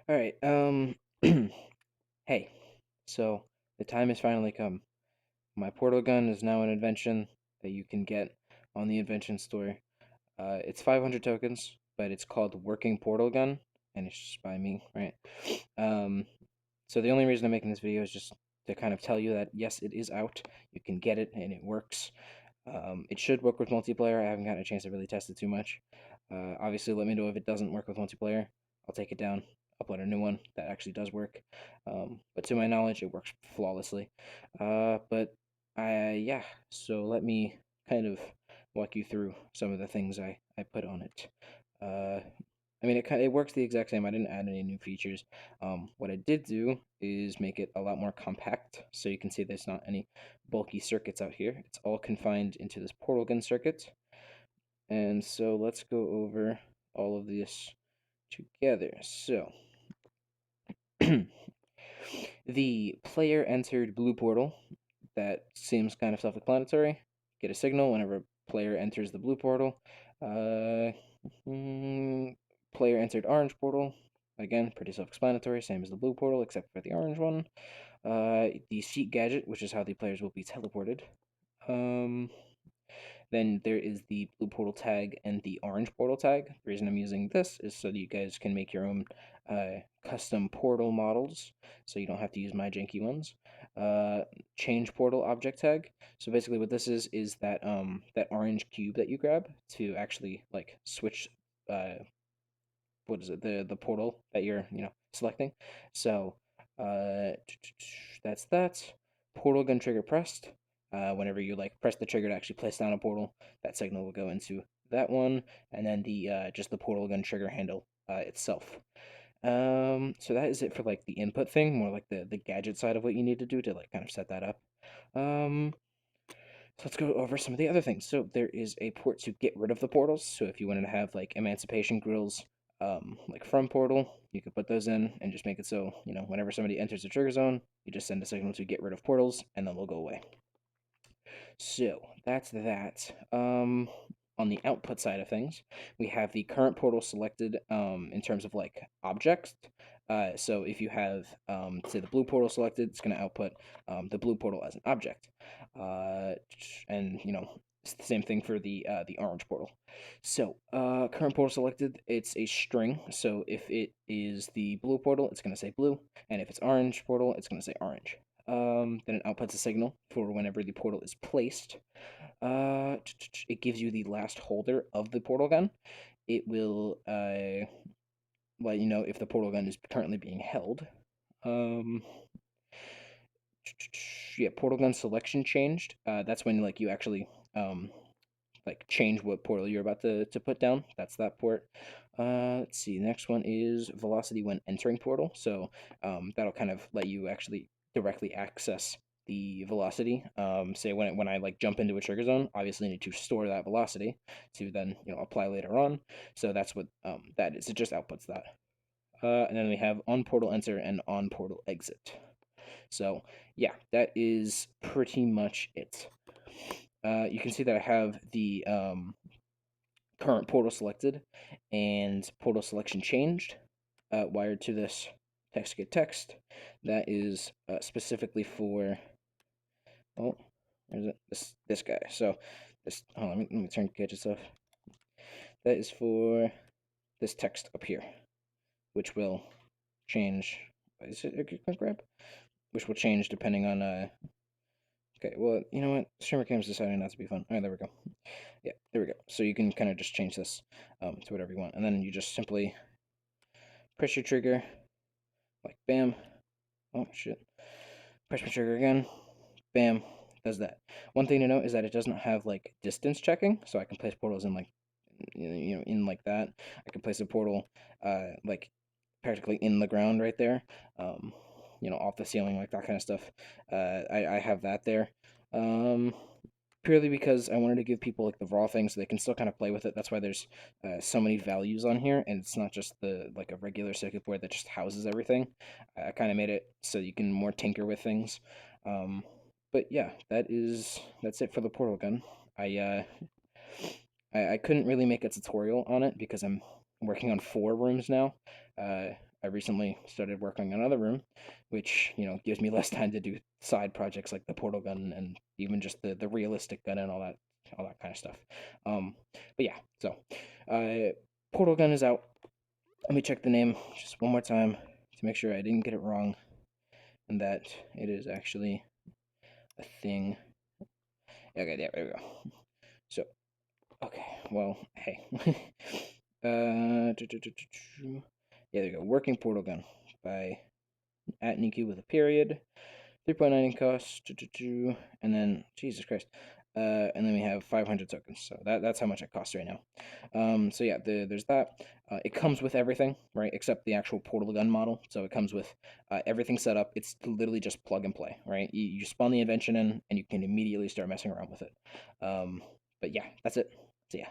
All right. Hey. So the time has finally come. My portal gun is now an invention that you can get on the invention store. It's 500 tokens, but it's called Working Portal Gun, and it's just by me, right? Um, so the only reason I'm making this video is just to kind of tell you that yes, it is out. You can get it, and it works. It should work with multiplayer. I haven't gotten a chance to really test it too much. Obviously, let me know if it doesn't work with multiplayer. I'll take it down, upload a new one that actually does work. But to my knowledge, it works flawlessly. Yeah, so let me kind of walk you through some of the things I put on it. Uh, it works the exact same. I didn't add any new features. What I did do is make it a lot more compact, so you can see there's not any bulky circuits out here. It's all confined into this portal gun circuit. And so let's go over all of this together. So the player entered blue portal. That seems kind of self-explanatory. Get a signal whenever a player enters the blue portal. Uh, mm, Player entered orange portal. Again, pretty self-explanatory, same as the blue portal, except for the orange one. The seat gadget, which is how the players will be teleported. Um, then there is the blue portal tag and the orange portal tag. The reason I'm using this is so that you guys can make your own custom portal models, so you don't have to use my janky ones. Uh, Change portal object tag. So basically, what this is that that orange cube that you grab to actually like switch. What is it? The portal that you're selecting. So that's that. Portal gun trigger pressed. Whenever you like press the trigger to actually place down a portal, that signal will go into that one, and then the just the portal gun trigger handle itself. So that is it for like the input thing, more like the gadget side of what you need to do to like kind of set that up. Um, so let's go over some of the other things. So there is a port to get rid of the portals. So if you wanted to have like emancipation grills, like from portal, you could put those in and just make it so, whenever somebody enters the trigger zone, you just send a signal to get rid of portals and then they'll go away. So that's that. On the output side of things, we have the current portal selected in terms of like objects. So if you have, say, the blue portal selected, it's going to output the blue portal as an object. And it's the same thing for the orange portal. So current portal selected, it's a string. So if it is the blue portal, it's going to say blue, and if it's orange portal, it's going to say orange. Then it outputs a signal for whenever the portal is placed. It gives you the last holder of the portal gun. It will let you know if the portal gun is currently being held. Um, yeah, portal gun selection changed. That's when like you actually like change what portal you're about to put down. That's that port. Let's see. Next one is velocity when entering portal. So that'll kind of let you actually directly access the velocity. Say when I like jump into a trigger zone, obviously I need to store that velocity to then apply later on. So that's what that is. It just outputs that. And then we have on portal enter and on portal exit. So yeah, that is pretty much it. You can see that I have the current portal selected and portal selection changed, wired to this text get text. That is specifically for, oh, where's it? This guy. So this, hold on, let me turn gadgets off. That is for this text up here, which will change. Is it a quick grab? Which will change depending on Okay, well, you know what? Streamer cam's deciding not to be fun. Alright, there we go. Yeah, there we go. So you can kind of just change this to whatever you want. And then you just simply press your trigger, like bam. Oh, shit. Press my trigger again. Bam. Does that. One thing to note is that it does not have like distance checking, so I can place portals in like, in like that. I can place a portal like practically in the ground right there, off the ceiling, like that kind of stuff. I have that there. Purely because I wanted to give people like the raw thing so they can still kind of play with it. That's why there's so many values on here, and it's not just the like a regular circuit board that just houses everything. I kind of made it so you can more tinker with things. But yeah, that's it for the portal gun. I couldn't really make a tutorial on it because I'm working on 4 rooms now. I recently started working on another room, which gives me less time to do side projects like the portal gun and even just the realistic gun and all that kind of stuff. But yeah, so portal gun is out. Let me check the name just one more time to make sure I didn't get it wrong and that it is actually a thing. Okay, yeah, there we go. So, okay, well, hey. Yeah, there you go. Working portal gun by at Niku with a period. 3.9 in cost, and then Jesus Christ, and then we have 500 tokens. So that's how much it costs right now. So yeah, there's that. It comes with everything, right, except the actual portal gun model. So it comes with everything set up. It's literally just plug and play, right? You spawn the invention in, and you can immediately start messing around with it. But yeah, that's it. So yeah.